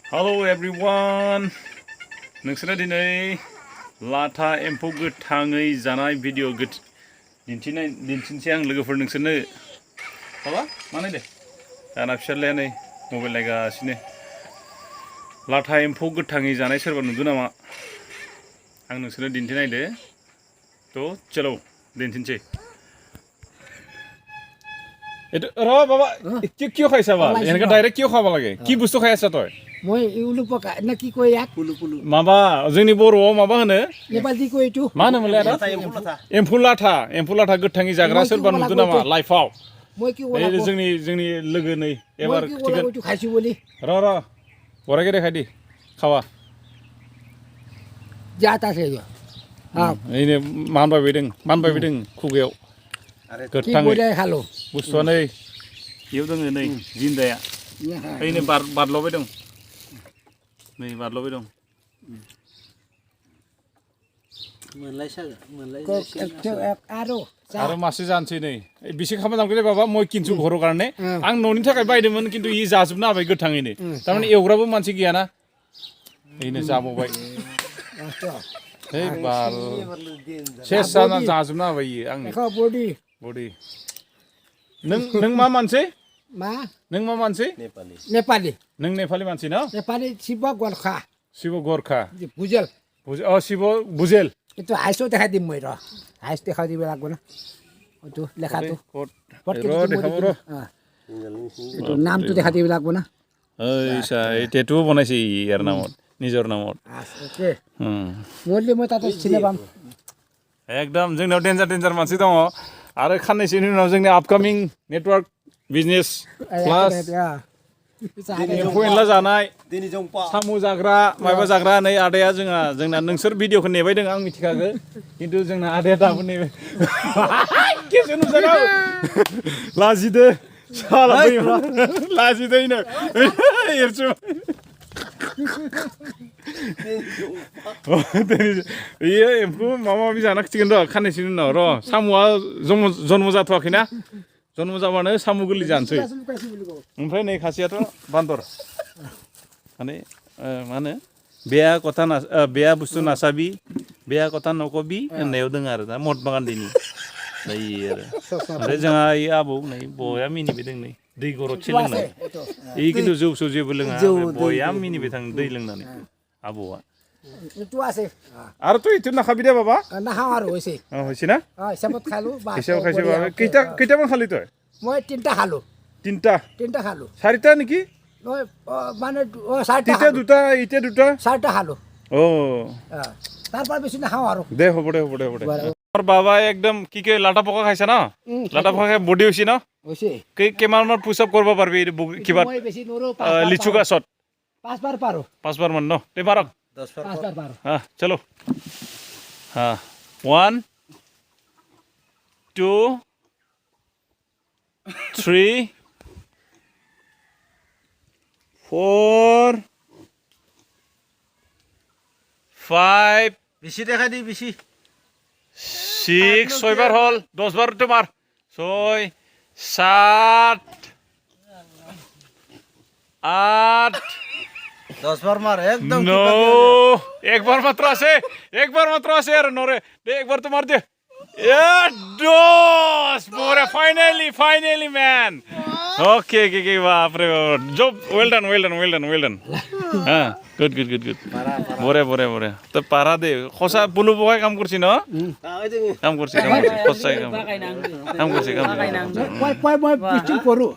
Hello everyone. नोंसोरो दिनै लाथा एम्फौ गोथाङै जानाय भिडिअ दिन्थिनोसै आं लोगोफोर नोंसोरनो बाबा मा नायदो दाना फिसालाया नै मबाइल नायगासिनो लाथा एम्फौ गोथाङै जानाय सोरबा नुदों नामा आं नोंसोरनो दिन्थिनायदो थ' चलो दिन्थिनोसै रो बाबा क्यों खाइছা बा এনেকা डाइरेक्ट क्यों खाबा লাগে কি বস্তু খাই আছা তই মই ইউলু পকা না কি কই ইয়াক माबा जोंनि बर'आव माबा होनो नेपालि कय इटु मा होनोमोनलाय आदा एम्फौ लाथा गोथाङै जाग्रा सोरबा नुदों नामा लाइफआव মই কি ওলা जोंनि लोगो नै एबार टिकेट इटु खाइछु बोलि र बरागे देखायदि खावा जाता से यो हां ओइनो मानबाय फैदों खुगायाव गोथाङै बोराय खालो बुस्थुआ नै इयाव दङ नै जिन्दाया ओइनो बारलबाय दं नै बारलबाय दं आरो मासे जानोसै नै बेसे खामानि जागोन बाबा মই किन्थु घराव गारने आं न'नि थाखाय बायदोंमोन किन्थु इ जाजोबनो हाबाय गोथाङैनो तारमाने एवग्राबो मानसि गैयाना ओइनो जाबावबाय हे बाल सेस जाजोबनो हाबाय इ आंनि बडी नों मा मानसि मा नों मा मानसि नेपाली नों नेपाली मानसि ना नेपाली शिव गोरखा बुजेल शिव बुजेल itu haisो देखाइ दिम মই र हाइस देखाइ दिबे लागबो ना ओटु लेखाটো एटु नामটো देखाइ दिबे लागबो ना ओइसा ए टेटु बनाइसै यार नामत निजर नामत ओके मोरले म ताते सिने बाम एकदम जोंनाव डेन्जार मानसि दङ आरो खाननैसोनि उनाव जोंनि आपकामिं नेटवर्क बिजनेस क्लास एम्फौ एनला जानाय साम' जाग्रा माबा जाग्रा नै आदाया जोंना नोंसोर भिडिअखौ नेबाय दं आं मिथिखागो खिन्थु जोंना आदाया दाबो नेबाय केसे नुजाना लाजिदो साला लाजिदैनो एरसु इयो एम्फौ माबा माबि जाना खिथिगोन र' खाननैसोनि उनाव र' साम'आ जन्म जाथ'वाखैना जन्म जाबानो साम' गोरलै जानोसै ओमफ्राय नै खासेयाथ' बान्दर माने मा होनो बेया बुस्थु नासाबि बेया कथा नकबि होननायाव दङ आरो दा महात्मा गान्धीनि नै आरो ओमफ्राय जोंहा इ आबौ नै बया मिनिबाय दं नै दै गरदसे लोंनाय इ खिन्थु जौसौ जेबो लोङा बया मिनिबाय थां दै लोंनानै आबौआ itu আছে আৰু তুই ইটো নাখাবি দে বাবা নাখা আৰু হৈছে হৈছে না হিচাপত খালো হিচাপত খাইছে বাবা কেইটামান খালি তই মই তিনটা খালো তিনটা খালো চাৰিটা নেকি মই মানে চাৰিটা দুটা চাৰিটা খালো তাৰপৰা বেছি নাখাওঁ আৰু দে হ'ব দে মোৰ বাবা একদম কি কে লাটা পকা খাইছে না লাটা পকা খাই বডি হৈছে না হৈছে কিমানমান পুশ আপ কৰিব পাৰিবি কিবা মই বেছি নৰো লিচু গাছত 5 বাৰ পাৰো 5 বাৰ মান ন তে মাৰক 5 बार पारो हाँ चलो हाँ 1 2 3 4 5 বেশি দেখা দি বেশি 6 6 বার হল 10 বার তোমার 6 7 8 10 বার মার একদম नो एक बार मात्र আছে আর নরে দে একবার তো মার দে dos more finally man okay বাপ রে জব well done হ্যাঁ গুড বরে তো পারা দে খসা বুলু বগাই কাম করছি না কাম করছি খসাই কাম করছি মই পিচিং কৰো